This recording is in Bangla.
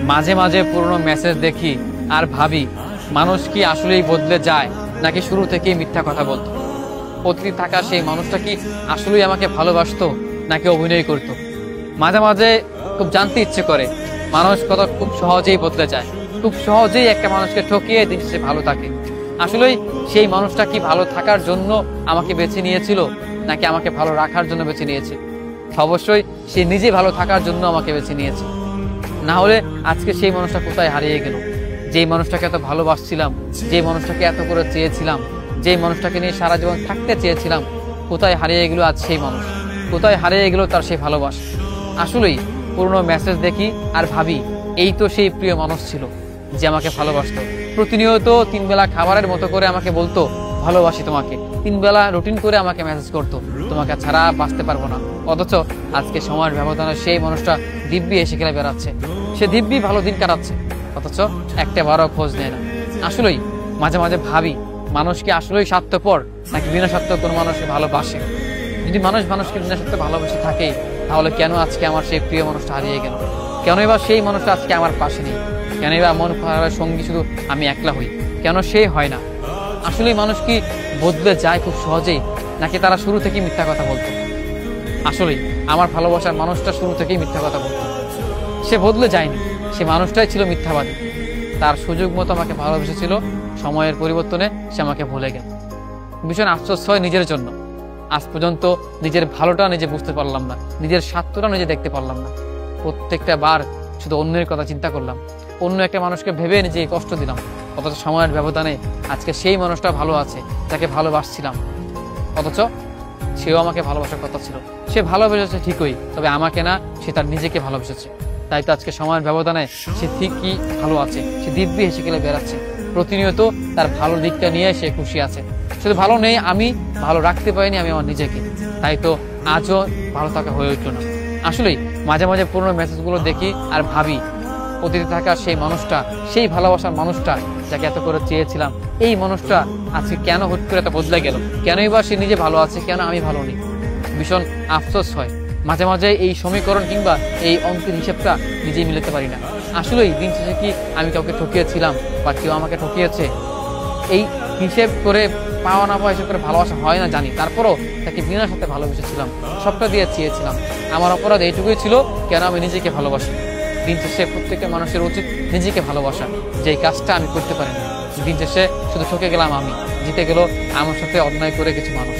মাঝে মাঝে পুরনো মেসেজ দেখি আর ভাবি, মানুষ কি আসলেই বদলে যায় নাকি শুরু থেকেই মিথ্যা কথা বলতো? অতীতে থাকা সেই মানুষটা কি আসলেই আমাকে ভালোবাসতো নাকি অভিনয় করতো? মাঝে মাঝে খুব জানতে ইচ্ছে করে, মানুষ কত খুব সহজেই বদলে যায়, খুব সহজেই একটা মানুষকে ঠকিয়ে দিন সে ভালো থাকে। আসলেই সেই মানুষটা কি ভালো থাকার জন্য আমাকে বেছে নিয়েছিল নাকি আমাকে ভালো রাখার জন্য বেছে নিয়েছে? অবশ্যই সে নিজে ভালো থাকার জন্য আমাকে বেছে নিয়েছে। না হলে আজকে সেই মানুষটা কোথায় হারিয়ে গেল? যেই মানুষটাকে এত ভালোবাসছিলাম, যে মানুষটাকে এত করে চেয়েছিলাম, যে মানুষটাকে নিয়ে সারা জীবন থাকতে চেয়েছিলাম, কোথায় হারিয়ে গেল আজ সেই মানুষ? কোথায় হারিয়ে গেল তার সেই ভালোবাসা? আসলেই পুরনো মেসেজ দেখি আর ভাবি, এই তো সেই প্রিয় মানুষ ছিল যে আমাকে ভালোবাসতো। প্রতিনিয়ত 3 বেলা খাবারের মতো করে আমাকে বলতো ভালোবাসি তোমাকে, 3 বেলা রুটিন করে আমাকে মেসেজ করতো, তোমাকে ছাড়া বাঁচতে পারবো না। অথচ আজকে সময়ের ব্যবধানে সেই মানুষটা দিব্যি এসে খেলে বেড়াচ্ছে, সে দিব্যি ভালো দিন কাটাচ্ছে, অথচ একটা বারও খোঁজ নেয় না। আসলেই মাঝে মাঝে ভাবি, মানুষ কি আসলেই স্বার্থপর নাকি বিনা স্বার্থ কোনো মানুষকে ভালোবাসে? যদি মানুষ মানুষকে বিনা স্বার্থে ভালোবেসে থাকে, তাহলে কেন আজকে আমার সেই প্রিয় মানুষটা হারিয়ে গেল? কেন এবার সেই মানুষটা আজকে আমার পাশে নেই? কেন এবার মন খারাপের সঙ্গী শুধু আমি একলা হই? কেন সে হয় না? আসলেই মানুষ কি বদলে যায় খুব সহজেই নাকি তারা শুরু থেকেই মিথ্যা কথা বলতো? আসলেই আমার ভালোবাসার মানুষটা শুরু থেকেই মিথ্যা কথা বলতো, সে বদলে যায়নি, সে মানুষটাই ছিল মিথ্যাবাদী। তার সুযোগ মতো আমাকে ভালোবেসেছিল, সময়ের পরিবর্তনে সে আমাকে ভুলে গেল। ভীষণ আফসোস হয় নিজের জন্য। আজ পর্যন্ত নিজের ভালোটা নিজে বুঝতে পারলাম না, নিজের স্বার্থটা নিজে দেখতে পারলাম না। প্রত্যেকটা বার শুধু অন্যের কথা চিন্তা করলাম, অন্য একটা মানুষকে ভেবে নিজে কষ্ট দিলাম। অথচ সময়ের ব্যবধানে আজকে সেই মানুষটা ভালো আছে যাকে ভালোবাসছিলাম, অথচ সেও আমাকে ভালোবাসার কথা ছিল। সে ভালোবেসেছে ঠিকই, তবে আমাকে না, সে তার নিজেকে ভালোবেসেছে। তাই তো আজকে সময়ের ব্যবধানে সে ঠিকই ভালো আছে, সে দিব্যি হেসে খেলে বেড়াচ্ছে। প্রতিনিয়ত তার ভালো দিকটা নিয়ে সে খুশি আছে। শুধু ভালো নেই আমি, ভালো রাখতে পারিনি আমি আমার নিজেকে, তাই তো আজও ভালো থাকা হয়ে উঠল না। আসলেই মাঝে মাঝে পুরনো মেসেজগুলো দেখি আর ভাবি, অতীতে থাকা সেই মানুষটা, সেই ভালোবাসার মানুষটা যাকে এত করে চেয়েছিলাম, এই মানুষটা আজকে কেন হুট করে এত বদলে গেল? কেনই বা সে নিজে ভালো আছে, কেন আমি ভালো নেই? ভীষণ আফসোস হয়। মাঝে মাঝে এই সমীকরণ কিংবা এই অঙ্কের হিসেবটা নিজেই মিলাতে পারি না। আসলেই দিন শেষে কি আমি কাউকে ঠকিয়েছিলাম বা কেউ আমাকে ঠকিয়েছে? এই হিসেব করে পাওয়া না পাওয়া হিসেব করে ভালোবাসা হয় না জানি, তারপরও তাকে বিনা সাথে ভালোবেসেছিলাম, সবটা দিয়ে চেয়েছিলাম। আমার অপরাধ এইটুকুই ছিল, কেন আমি নিজেকে ভালোবাসি। দিন শেষে প্রত্যেকটা মানুষের উচিত নিজেকে ভালোবাসা, যেই কাজটা আমি করতে পারিনি। দিন শেষে শুধু ঠকে গেলাম আমি, জিতে গেল আমার সাথে অন্যায় করে কিছু মানুষ।